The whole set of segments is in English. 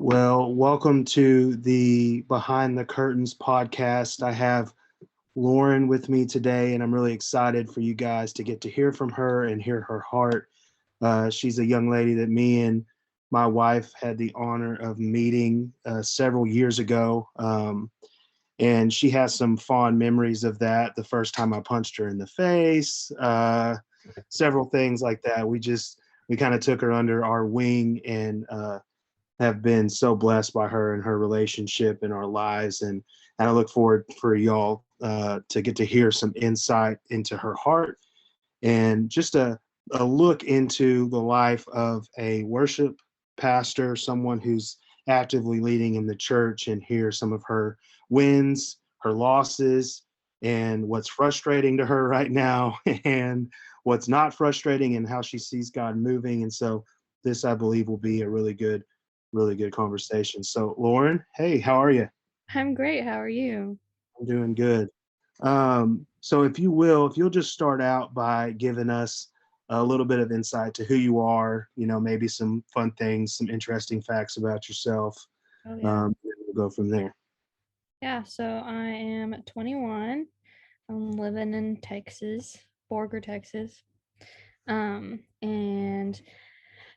Well, welcome to the Behind the Curtains podcast. I have Lauren with me today, and I'm really excited for you guys to get to hear from her and hear her heart. She's a young lady that me and my wife had the honor of meeting several years ago. And she has some fond memories of that. The first time I punched her in the face, several things like that. We kind of took her under our wing and have been so blessed by her and her relationship in our lives. And I look forward for y'all to get to hear some insight into her heart and just a look into the life of a worship pastor, someone who's actively leading in the church, and hear some of her wins, her losses, and what's frustrating to her right now, and what's not frustrating, and how she sees God moving. And so this, I believe, will be a really good conversation. So, Lauren, hey, how are you? I'm great. How are you? I'm doing good. So, if you'll just start out by giving us a little bit of insight to who you are, maybe some fun things, some interesting facts about yourself. Oh, yeah. We'll go from there. Yeah, so I am 21. I'm living in Texas, Borger, Texas. And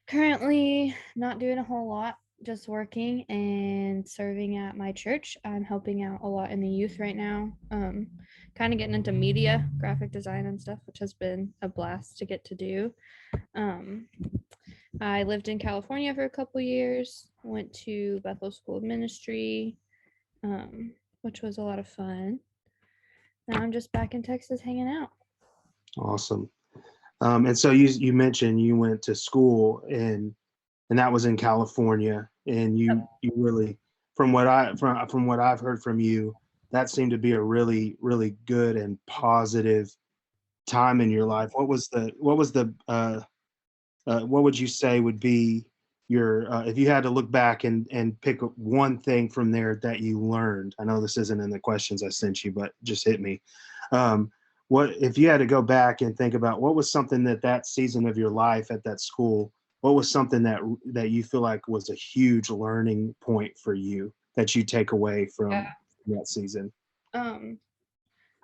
currently not doing a whole lot, just working and serving at my church. I'm helping out a lot in the youth right now. Kind of getting into media, graphic design and stuff, which has been a blast to get to do. Um, I lived in California for a couple years, went to Bethel School of Ministry, which was a lot of fun. Now I'm just back in Texas hanging out. Awesome. And so you mentioned you went to school and that was in California, and you really, from what I've heard from you, that seemed to be a really good and positive time in your life. What would you say would be your if you had to look back and pick one thing from there that you learned? I know this isn't in the questions I sent you, but just hit me. Um, what if you had to go back and think about what was something that season of your life at that school? What was something that you feel like was a huge learning point for you that you take away Yeah. from that season? Um,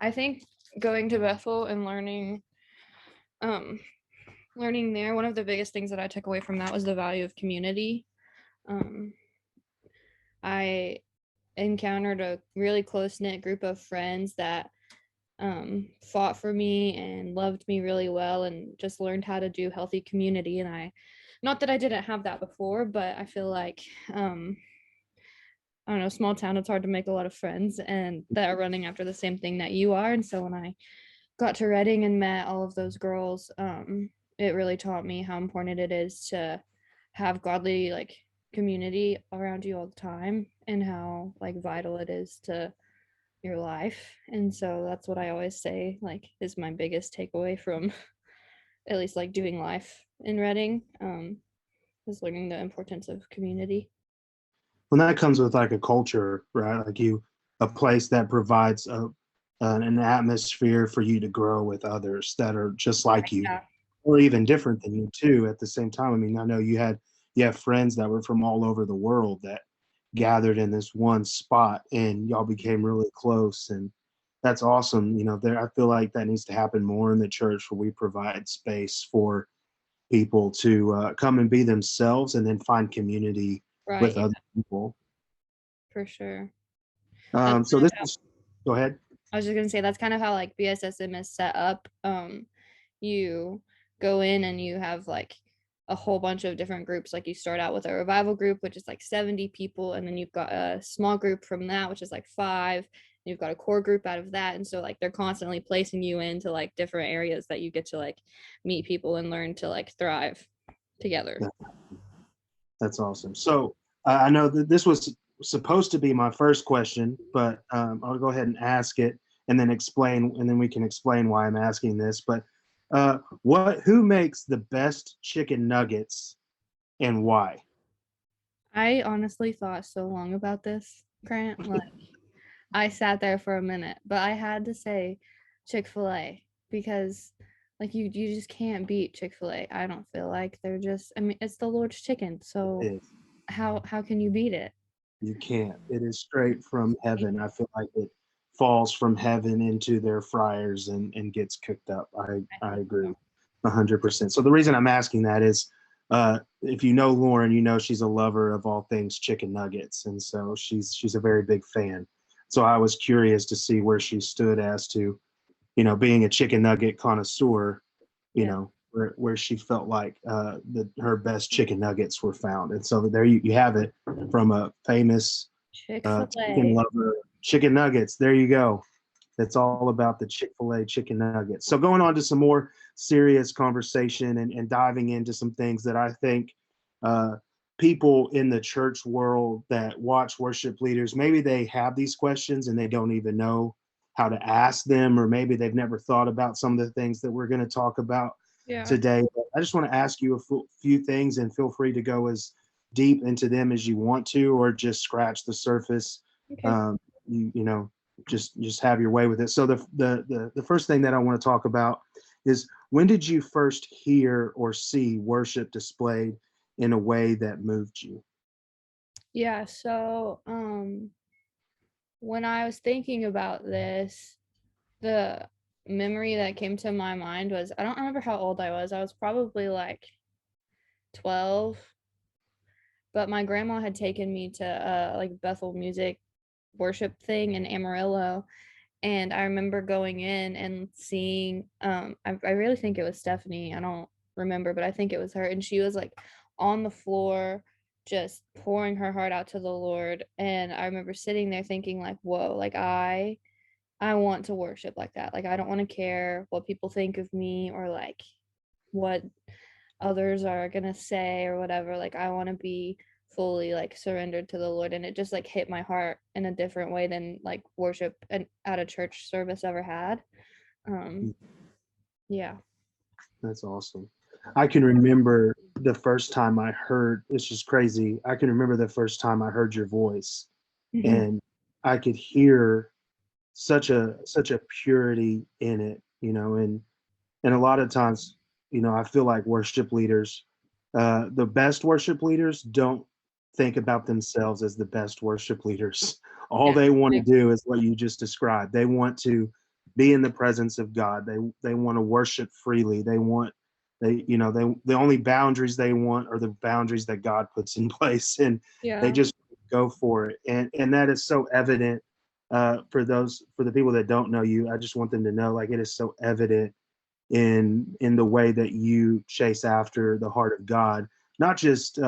I think going to Bethel and um, learning there, one of the biggest things that I took away from that was the value of community. Um, I encountered a really close knit group of friends that fought for me and loved me really well and just learned how to do healthy community. And not that I didn't have that before, but I feel like, I don't know, small town, it's hard to make a lot of friends and that are running after the same thing that you are. And so when I got to Reading and met all of those girls, it really taught me how important it is to have godly like community around you all the time and how like vital it is to your life. And so that's what I always say, like, is my biggest takeaway from at least like doing life in Reading, is learning the importance of community. When that comes with like a culture, right? Like a place that provides an atmosphere for you to grow with others that are just like you, Yeah. or even different than you too. At the same time, I mean, I know you have friends that were from all over the world that gathered in this one spot, and y'all became really close, and that's awesome. There, I feel like that needs to happen more in the church, where we provide space for people to come and be themselves, and then find community Right. with Yeah, other people. for sure. That's So kind of this how, is, go ahead. I was just gonna say that's kind of how like BSSM is set up. You go in and you have like a whole bunch of different groups. Like you start out with a revival group, which is like 70 people, and then you've got a small group from that, which is like five. And you've got a core group out of that, and so like they're constantly placing you into like different areas that you get to like meet people and learn to like thrive together. Yeah, that's awesome. So I know that this was supposed to be my first question, but I'll go ahead and ask it, and then explain, and then we can explain why I'm asking this. But who makes the best chicken nuggets and why? I honestly thought so long about this, Grant. Like I sat there for a minute, but I had to say Chick-fil-A because like you just can't beat Chick-fil-A. I don't feel like they're just, I mean, it's the Lord's chicken. It So is. how can you beat it? You can't. It is straight from heaven. I feel like it falls from heaven into their fryers and gets cooked up. I I think so. agree 100%. So the reason I'm asking that is, if you know Lauren, you know she's a lover of all things chicken nuggets, and so she's a very big fan. So I was curious to see where she stood as to, being a chicken nugget connoisseur, Yeah. where she felt like her best chicken nuggets were found. And so there you have it from a famous chicken Chick-fil-A. lover, chicken nuggets. There you go. It's all about the Chick-fil-A chicken nuggets. So going on to some more serious conversation and diving into some things that I think uh, people in the church world that watch worship leaders, maybe they have these questions and they don't even know how to ask them, or maybe they've never thought about some of the things that we're going to talk about Yeah. today. But I just want to ask you a few things, and feel free to go as deep into them as you want to, or just scratch the surface. Okay. Um, you know, just have your way with it. So the first thing that I want to talk about is, when did you first hear or see worship displayed in a way that moved you? Yeah, so when I was thinking about this, the memory that came to my mind was, I don't remember how old I was. I was probably like 12, but my grandma had taken me to like Bethel music worship thing in Amarillo, and I remember going in and seeing I really think it was Stephanie. I don't remember, but I think it was her, and she was like on the floor just pouring her heart out to the Lord. And I remember sitting there thinking like, whoa, like I want to worship like that. Like I don't want to care what people think of me, or like what others are gonna say or whatever. Like I want to be fully like surrendered to the Lord. And it just like hit my heart in a different way than like worship and at a church service ever had. um yeah. That's awesome. I can remember the first time I heard, it's just crazy. I can remember the first time I heard your voice, Hmm. and I could hear such a purity in it, and a lot of times, I feel like worship leaders, the best worship leaders don't think about themselves as the best worship leaders. All Yeah. they want to do is what you just described. They want to be in the presence of God. They want to worship freely. The only boundaries they want are the boundaries that God puts in place, and they Yeah. just go for it. And that is so evident, for the people that don't know you. I just want them to know, like, it is so evident in the way that you chase after the heart of God, not just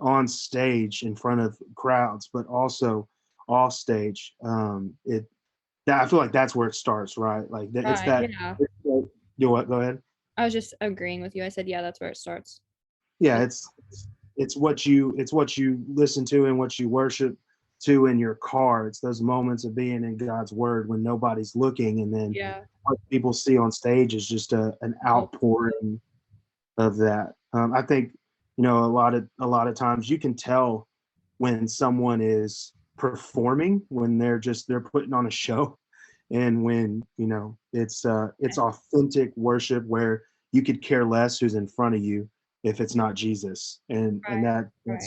on stage in front of crowds, but also off stage. I feel like that's where it starts, right? Like it's Right. that. Yeah. Do what? Go ahead. I was just agreeing with you. I said, yeah, that's where it starts. Yeah, Is it's what you listen to and what you worship to in your car. It's those moments of being in God's word when nobody's looking, and then yeah. what people see on stage is just an Oh, outpouring of that. I think, a lot of times you can tell when someone is performing, when they're putting on a show, and when it's authentic worship where you could care less who's in front of you if it's not Jesus, and right. that Right.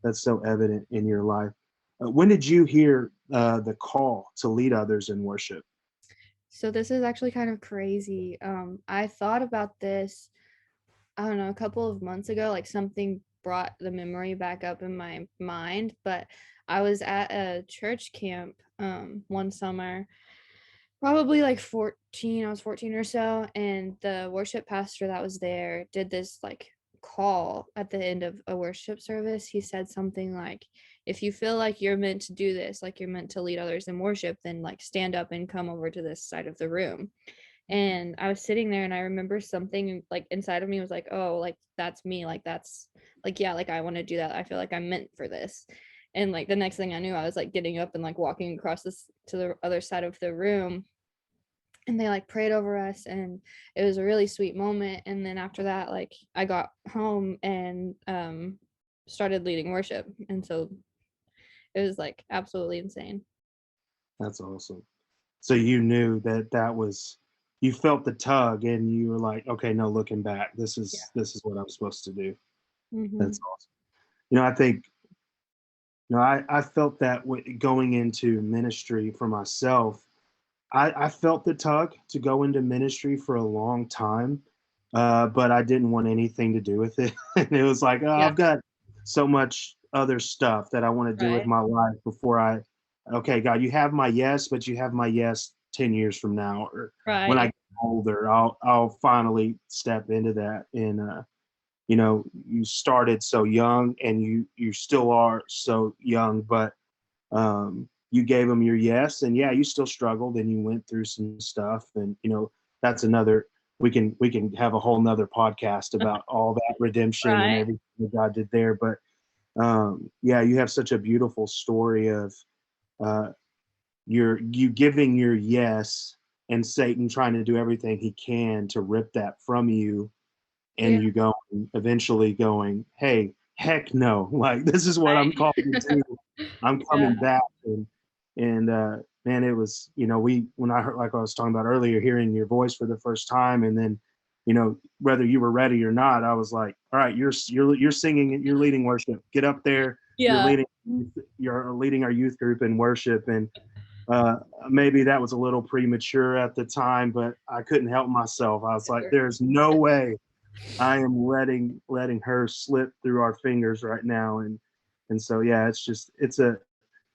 that's so evident in your life. When did you hear the call to lead others in worship? So this is actually kind of crazy. I thought about this, I don't know, a couple of months ago. Like something brought the memory back up in my mind. But I was at a church camp one summer, probably like 14. I was 14 or so, and the worship pastor that was there did this like call at the end of a worship service. He said something like, if you feel like you're meant to do this, like you're meant to lead others in worship, then like stand up and come over to this side of the room. And I was sitting there, and I remember something like inside of me was like, oh, like that's me, like that's like, yeah, like I want to do that. I feel like I'm meant for this. And like the next thing I knew, I was like getting up and like walking across this to the other side of the room, and they like prayed over us, and it was a really sweet moment. And then after that, like I got home and started leading worship, and so it was like absolutely insane. That's awesome. So you knew you felt the tug, and you were like, okay, no looking back. This Yeah. is this is what I'm supposed to do. Hmm. That's awesome. I think, I felt that going into ministry for myself. I felt the tug to go into ministry for a long time, but I didn't want anything to do with it. And it was like, oh, Yeah. I've got so much other stuff that I want to do with Right. my life before okay, God, you have my yes, but you have my yes 10 years from now, or when I Right. get older, I'll finally step into that. And, you started so young and you still are so young, but you gave them your yes, and yeah, you still struggled and you went through some stuff, and that's another. We can have a whole nother podcast about all that redemption and Right. everything that God did there. But yeah, you have such a beautiful story of uh, you giving your yes and Satan trying to do everything he can to rip that from you, Yeah. and you going eventually going, hey, heck no, like this is what I'm Right. called to do. I'm Yeah. coming back. And man, it was, when I heard, like I was talking about earlier, hearing your voice for the first time, and then whether you were ready or not, I was like, all right, you're singing, you're leading worship, get up there, you're Yeah. leading you're leading our youth group in worship. And uh, maybe that was a little premature at the time, but I couldn't help myself. I was like, there's no way I am letting her slip through our fingers right now. And so yeah, it's a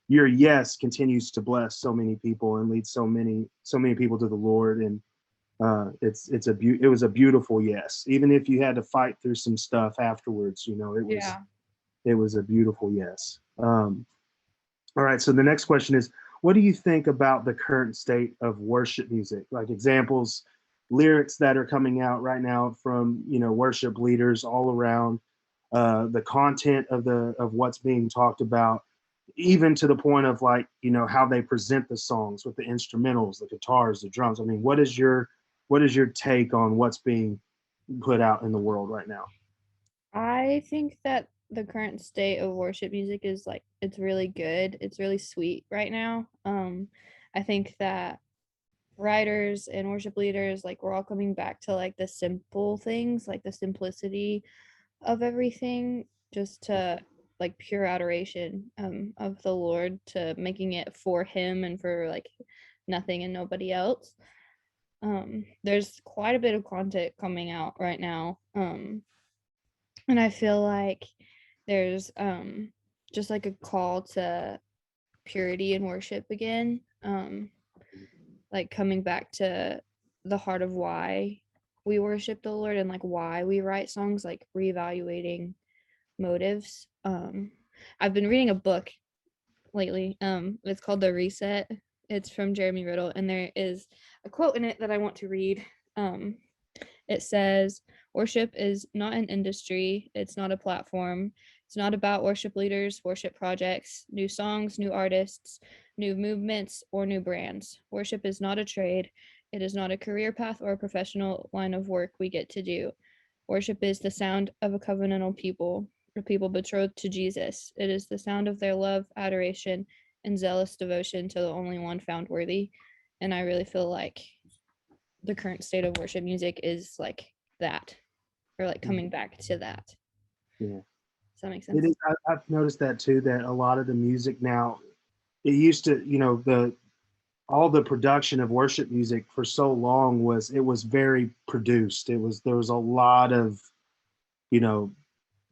your yes continues to bless so many people and lead so many people to the Lord. And it was a beautiful yes, even if you had to fight through some stuff afterwards. Yeah. It was a beautiful yes. All right, so the next question is, what do you think about the current state of worship music? Like examples, lyrics that are coming out right now from worship leaders all around, the content of what's being talked about, even to the point of like how they present the songs with the instrumentals, the guitars, the drums. I mean, what is your take on what's being put out in the world right now? I think that the current state of worship music is like it's really good. It's really sweet right now. I think that writers and worship leaders like we're all coming back to like the simple things, like the simplicity of everything, just to like pure adoration of the Lord, to making it for him and for like nothing and nobody else. There's quite a bit of content coming out right now. And I feel like there's just like a call to purity and worship again. Like coming back to the heart of why we worship the Lord and like why we write songs, like reevaluating motives. I've been reading a book lately. It's called The Reset. It's from Jeremy Riddle, and there is a quote in it that I want to read. Um, it says, worship is not an industry, it's not a platform. It's not about worship leaders, worship projects, new songs, new artists, new movements, or new brands. Worship is not a trade. It is not a career path or a professional line of work we get to do. Worship is the sound of a covenantal people, a people betrothed to Jesus. It is the sound of their love, adoration, and zealous devotion to the only one found worthy. And I really feel like the current state of worship music is like that, or like coming back to that. Yeah, Does that make it sense? is. I've noticed that too. That a lot of the music now, it used to, the all the production of worship music for so long it was very produced. There was a lot of, you know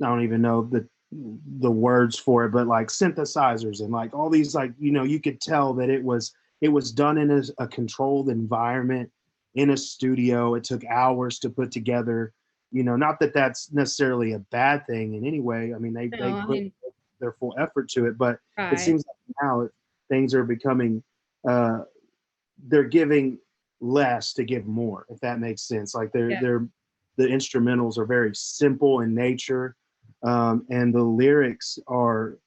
I don't even know the words for it, but like synthesizers and like all these, like you could tell that it was done in a controlled environment in a studio. It took hours to put together. Not that that's necessarily a bad thing in any way. I mean, they No, I put mean, their full effort to it, but it right. seems like now things are becoming uh, they're giving less to give more, if that makes sense. Like Yeah. the instrumentals are very simple in nature, and the lyrics are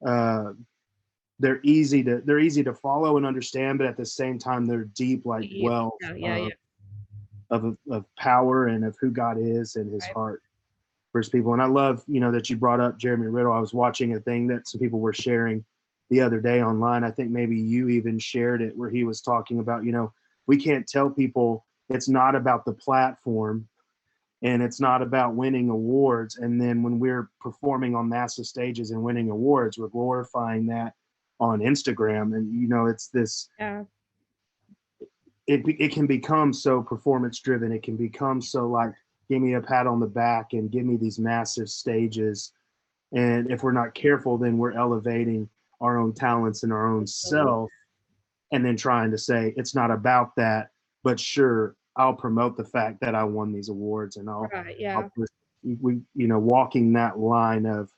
uh, they're easy to follow and understand, but at the same time they're deep, like Yeah. wells Yeah. Yeah. of power and of who God is and His Right. heart for His people. And I love that you brought up Jeremy Riddle. I was watching a thing that some people were sharing the other day online. I think maybe you even shared it, where he was talking about we can't tell people it's not about the platform, and it's not about winning awards. And then when we're performing on massive stages and winning awards, we're glorifying that on Instagram. And it's this, Yeah. it can become so performance driven. It can become so like, give me a pat on the back and give me these massive stages. And if we're not careful, then we're elevating our own talents and our own self, and then trying to say it's not about that. But sure, I'll promote the fact that I won these awards, and Right. I'll Yeah. we walking that line of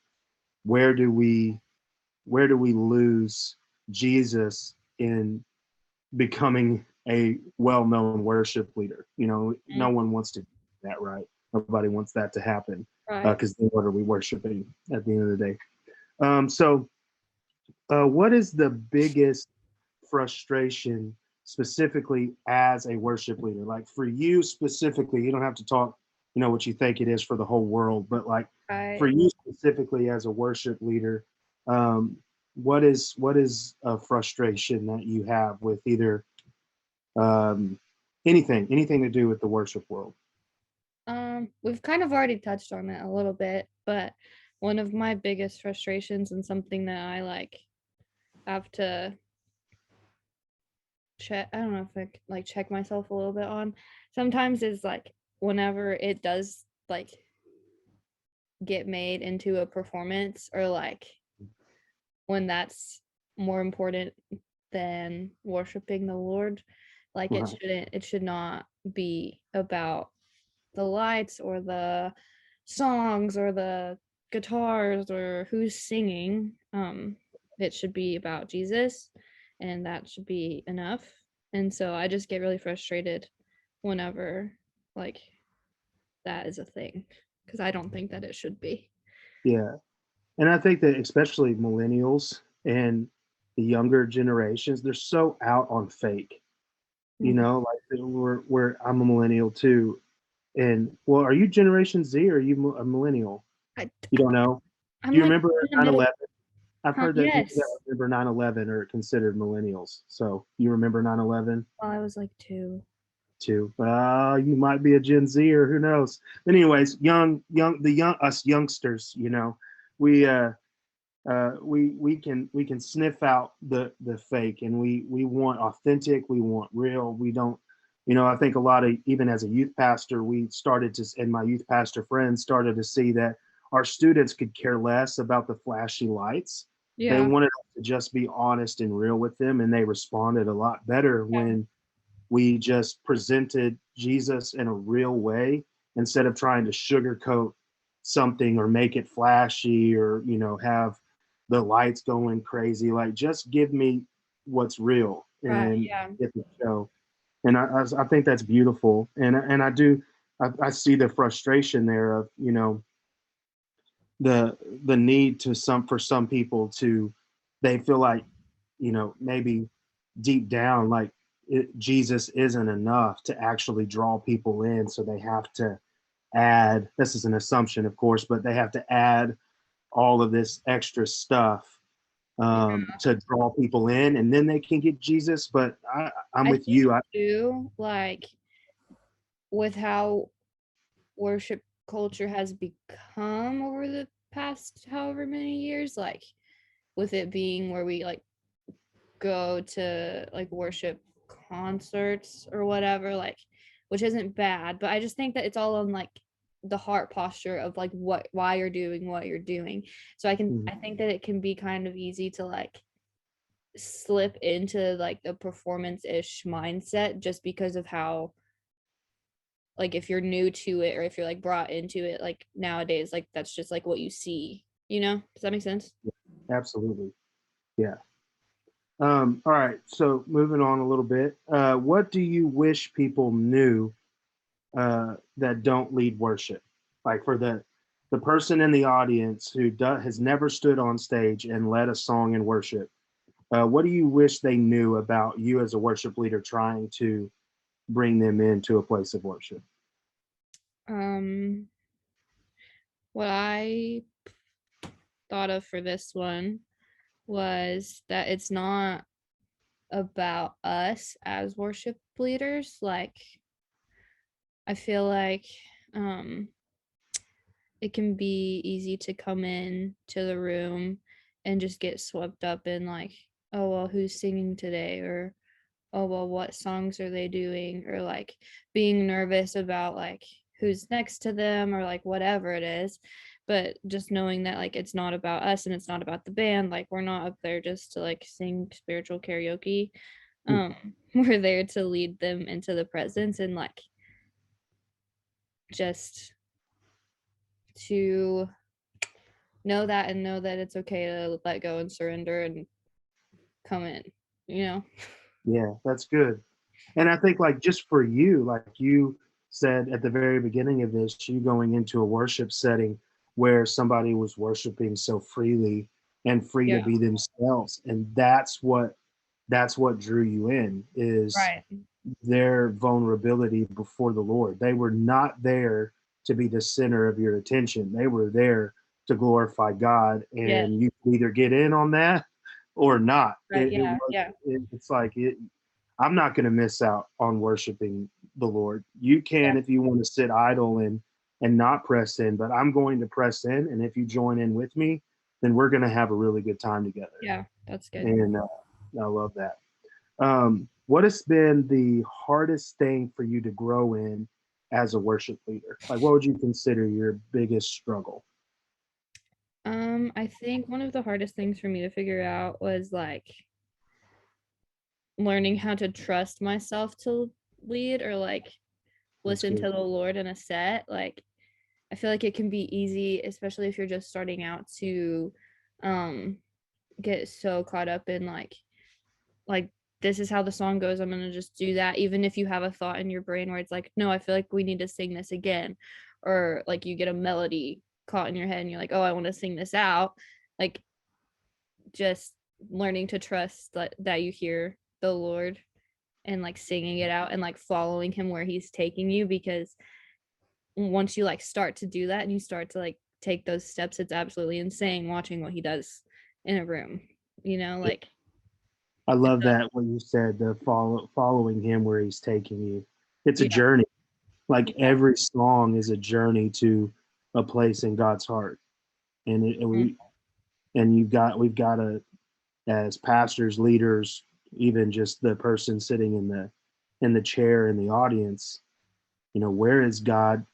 where do we lose Jesus in becoming a well-known worship leader? No Mm. one wants to do that, right? Nobody wants that to happen, Right. because then what are we worshiping at the end of the day? What is the biggest frustration specifically as a worship leader? Like for you specifically, you don't have to talk, what you think it is for the whole world, but like for Right. you specifically as a worship leader, um, what is a frustration that you have with either um, anything to do with the worship world? We've kind of already touched on it a little bit, but one of my biggest frustrations and something that I like have to check, I don't know if I like check myself a little bit on sometimes is like whenever it does like get made into a performance, or like when that's more important than worshiping the Lord. Like Right. it should not be about the lights or the songs or the guitars or who's singing. It should be about Jesus, and that should be enough. And so I just get really frustrated whenever like that is a thing, because I don't think that it should be. Yeah. And I think that especially millennials and the younger generations, they're so out on fake. Mhm. Like I'm a millennial too. And well, are you Generation Z or are you a millennial? I, You don't know? Do I'm you like remember in the middle. 9/11? I've Huh? heard that people that Yes. remember 9/11 are considered millennials. So you remember 9/11 Well, I was like 2. too? You might be a Gen Z or who knows. But anyways, us youngsters, we we can sniff out the fake, and we want authentic, we want real. We don't, I think a lot of, even as a youth pastor, we started to, and my youth pastor friends started to see that our students could care less about the flashy lights. They Yeah. wanted us to just be honest and real with them, and they responded a lot better Yeah. when we just presented Jesus in a real way instead of trying to sugarcoat something or make it flashy, or have the lights going crazy. Like, just give me what's real Right. and Yeah. get the show. And I think that's beautiful. And I see the frustration there of, the need to some for some people to, they feel like, maybe deep down, like Jesus isn't enough to actually draw people in, so they have to add, this is an assumption of course, but they have to add all of this extra stuff, to draw people in, and then they can get Jesus. But I'm I with think you. too, like with how worship culture has become over the past however many years, like with it being where we like go to like worship concerts or whatever, like which isn't bad, but I just think that it's all on like the heart posture of like why you're doing what you're doing. So Mhm. I think that it can be kind of easy to like slip into like the performance ish mindset just because of how, like if you're new to it or if you're like brought into it like nowadays, like that's just like what you see, does that make sense? Absolutely. Yeah. All right. So moving on a little bit, what do you wish people knew, that don't lead worship? Like for the person in the audience who has never stood on stage and led a song in worship, what do you wish they knew about you as a worship leader trying to bring them into a place of worship? um what I thought of for this one was that it's not about us as worship leaders. Like I feel like it can be easy to come in to the room and just get swept up in like, oh well, who's singing today, or oh well, what songs are they doing, or like being nervous about like who's next to them, or like whatever it is. But just knowing that like it's not about us and it's not about the band, like we're not up there just to like sing spiritual karaoke. We're there to lead them into the presence, and like just to know that, and know that it's okay to let go and surrender and come in, you know? Yeah, that's good. And I think, like, just for you, like you said at the very beginning of this, you going into a worship setting where somebody was worshiping so freely and free to Yeah. be themselves, and that's what drew you in, is Right. their vulnerability before the Lord. They were not there to be the center of your attention. They were there to glorify God, Yeah. and you can either get in on that or not. Right. Yeah. Yeah. It's like it. I'm not going to miss out on worshiping the Lord. You Yeah. can if you want to sit idle and not press in, but I'm going to press in. And if you join in with me, then we're going to have a really good time together. Yeah. That's good. And I love that. What has been the hardest thing for you to grow in as a worship leader? Like, what would you consider your biggest struggle? I think one of the hardest things for me to figure out was like learning how to trust myself to lead, or like That's listen good. to the Lord in a set. Like I feel like it can be easy, especially if you're just starting out, to um get so caught up in like this is how the song goes, I'm gonna just do that, even if you have a thought in your brain where it's like, no, I feel like we need to sing this again, or like you get a melody caught in your head and you're like, oh, I want to sing this out. Like just learning to trust that you hear the Lord, and like singing it out and like following him where he's taking you, because once you like start to do that and you start to like take those steps, it's absolutely insane watching what he does in a room, like I it's love that what you said, the following him where he's taking you. It's a yeah, journey. Like yeah. every song is a journey to a place in God's heart. And Mm. we've got to, as pastors, leaders, even just the person sitting in the chair in the audience, where is God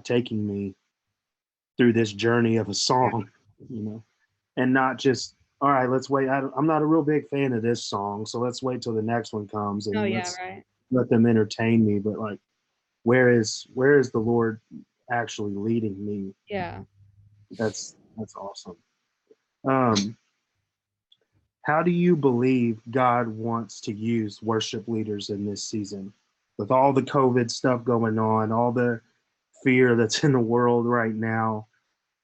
taking me through this journey of a Yeah. song, you know, and not just, all right, let's wait. I'm not a real big fan of this song, so let's wait till the next one comes Oh and yeah, let's right. let them entertain me. But like, where is the Lord actually leading me? Yeah. That's awesome. Um, how do you believe God wants to use worship leaders in this season, with all the COVID stuff going on, all the fear that's in the world right now?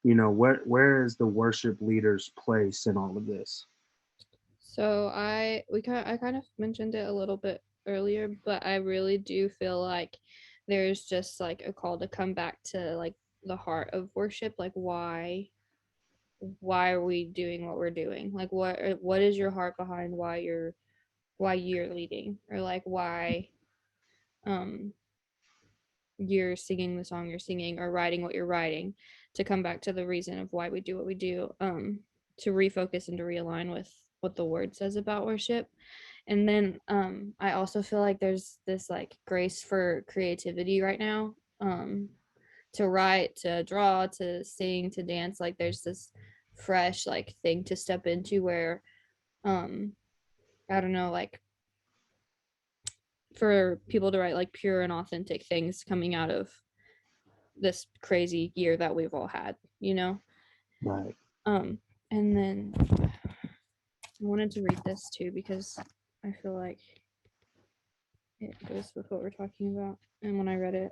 Where is the worship leader's place in all of this? So I kind of mentioned it a little bit earlier, but I really do feel like there's just like a call to come back to like the heart of worship. Like why are we doing what we're doing? Like what is your heart behind why you're leading, or like why um you're singing the song you're singing, or writing what you're writing, to come back to the reason of why we do what we do, to refocus and to realign with what the word says about worship. And then I also feel like there's this like grace for creativity right now, to write, to draw, to sing, to dance. Like there's this fresh like thing to step into where um I don't know, like for people to write like pure and authentic things coming out of this crazy year that we've all had. Right. Um, and then I wanted to read this too because I feel like it goes with what we're talking about. And when I read it,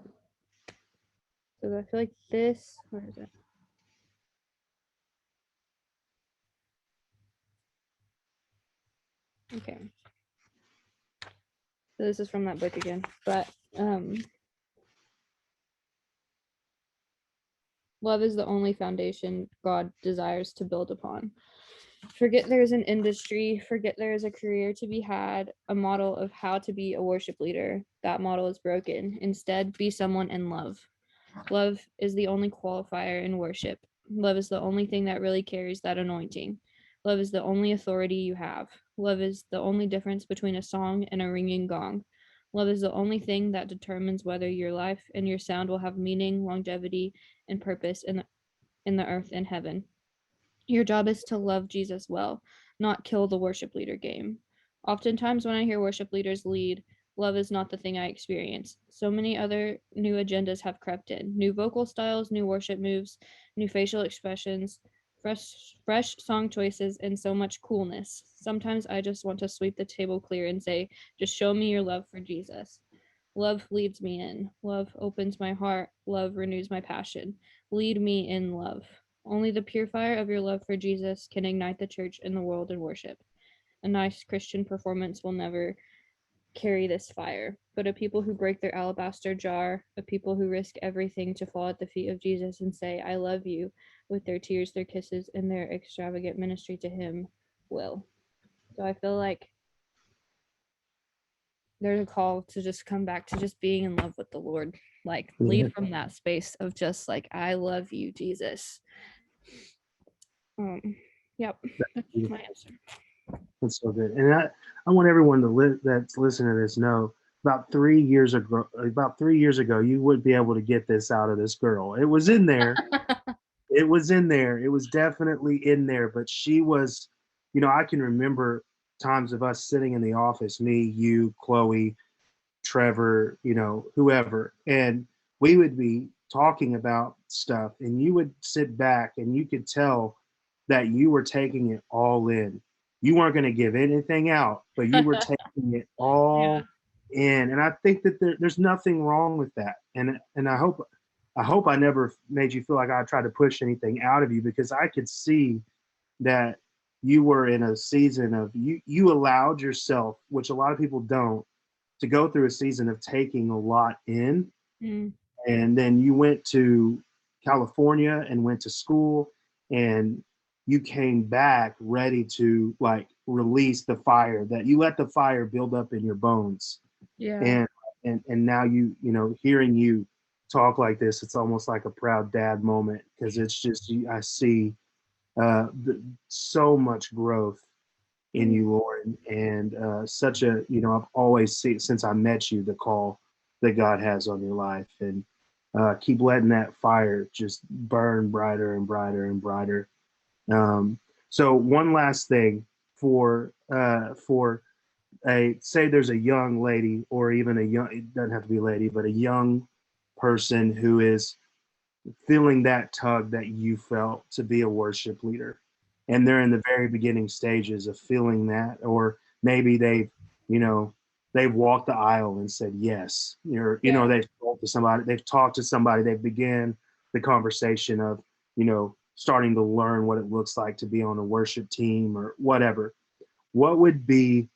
so I feel like this, where is it? Okay. So this is from that book again. But love is the only foundation God desires to build upon. Forget there's an industry, forget there is a career to be had, a model of how to be a worship leader. That model is broken. Instead, be someone in love. Love is the only qualifier in worship. Love is the only thing that really carries that anointing. Love is the only authority you have. Love is the only difference between a song and a ringing gong. Love is the only thing that determines whether your life and your sound will have meaning, longevity, and purpose in the earth and heaven. Your job is to love Jesus well, not kill the worship leader game. Oftentimes, when I hear worship leaders lead, love is not the thing I experience. So many other new agendas have crept in: new vocal styles, new worship moves, new facial expressions, fresh song choices, and so much coolness. Sometimes I just want to sweep the table clear and say, just show me your love for Jesus. Love leads me in. Love opens my heart. Love renews my passion. Lead me in love. Only the pure fire of your love for Jesus can ignite the church and the world in worship. A nice Christian performance will never carry this fire, but a people who break their alabaster jar, a people who risk everything to fall at the feet of Jesus and say, I love you, with their tears, their kisses, and their extravagant ministry to Him, will. So I feel like there's a call to just come back to just being in love with the Lord. Like, Yeah. lead from that space of just like, I love you, Jesus. Um, yep, that's my answer. That's so good. And I want everyone that's listening to this know about 3 years ago, you would be able to get this out of this girl. It was in there. It was in there. It was definitely in there. But she was, I can remember times of us sitting in the office, me, you, Chloe, Trevor, whoever, and we would be talking about stuff, and you would sit back and you could tell that you were taking it all in. You weren't going to give anything out, but you were taking it Yeah. all in. And I think that there's nothing wrong with that. And I hope I never made you feel like I tried to push anything out of you, because I could see that you were in a season of you allowed yourself, which a lot of people don't, to go through a season of taking a lot in. Mm, And then you went to California and went to school, and you came back ready to like release the fire, that you let the fire build up in your bones. yeah. And now hearing you talk like this, it's almost like a proud dad moment, because it's just I see so much growth in Mm, you, Lauren, and such a I've always seen since I met you the call that God has on your life, and keep letting that fire just burn brighter and brighter and brighter. So one last thing for a say there's a young lady, or even a young, it doesn't have to be a lady, but a young person who is feeling that tug that you felt to be a worship leader, and they're in the very beginning stages of feeling that, or maybe you know they've walked the aisle and said yes, yeah. they've talked to somebody, they've began the conversation of starting to learn what it looks like to be on a worship team or whatever. What would be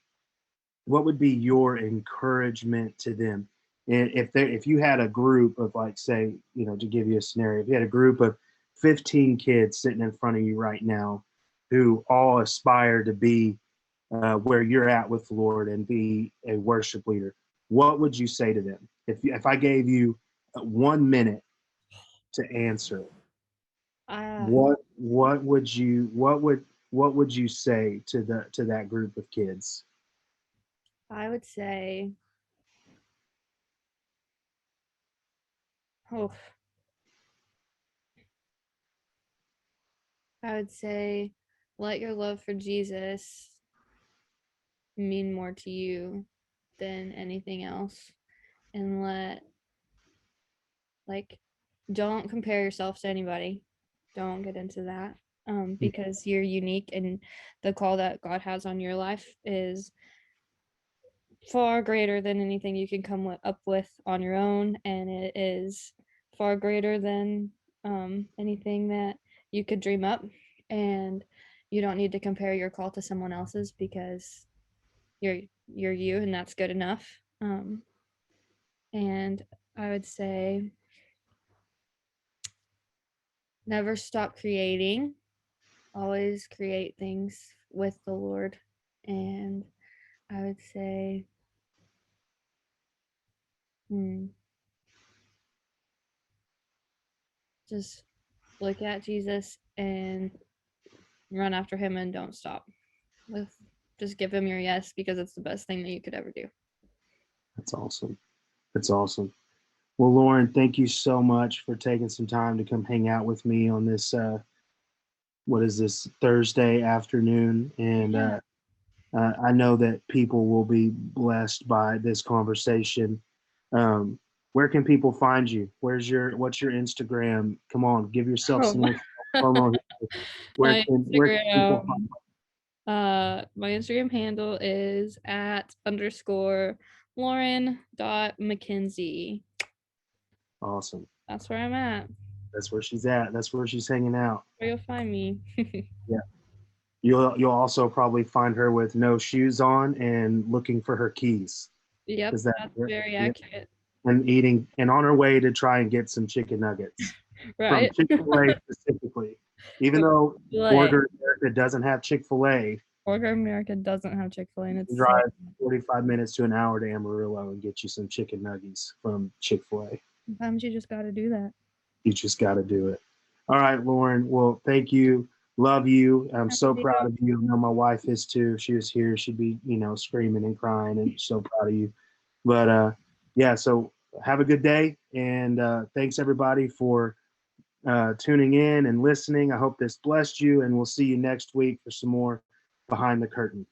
what would be your encouragement to them? And if you had a group of, like, say, to give you a scenario, if you had a group of 15 kids sitting in front of you right now, who all aspire to be where you're at with the Lord and be a worship leader, what would you say to them? If I gave you 1 minute to answer, Uh, what would you say to that group of kids? I would say, oh, I would say, let your love for Jesus mean more to you than anything else. And like, don't compare yourself to anybody. Don't get into that. Because you're unique, and the call that God has on your life is far greater than anything you can come up with on your own, and it is far greater than anything that you could dream up. And you don't need to compare your call to someone else's, because you're you're you, and that's good enough. And I would say, never stop creating. Always create things with the Lord. And I would say, hmm, just look at Jesus and run after him and don't stop. With just give him your yes because it's the best thing that you could ever do. That's awesome. That's awesome. Well, Lauren, thank you so much for taking some time to come hang out with me on this, what is this, Thursday afternoon. And Yeah. I know that people will be blessed by this conversation. Um, where can people find you? What's your Instagram? Come on, give yourself Oh, some promo here. my Where can people find Instagram, my Instagram handle is at _ Lauren.McKenzie. Awesome. That's where I'm at. That's where she's at. That's where she's hanging out. Where you'll find me. Yeah. You'll also probably find her with no shoes on and looking for her keys. Yep, Is that that's it? very Yeah. accurate. And eating and on her way to try and get some chicken nuggets from Right. Chick-fil-A specifically. Even though Chick-fil-A. Border America doesn't have Chick-fil-A, Border America doesn't have Chick-fil-A and you can it's so drive 45 minutes to an hour to Amarillo and get you some chicken nuggets from Chick-fil-A. sometimes you just gotta do that. You just got to do it. All right, Lauren. Well, thank you. Love you. I'm so proud of you. I know my wife is too. If she was here, she'd be, screaming and crying and so proud of you. But yeah, so have a good day. And thanks everybody for tuning in and listening. I hope this blessed you. And we'll see you next week for some more Behind the Curtain.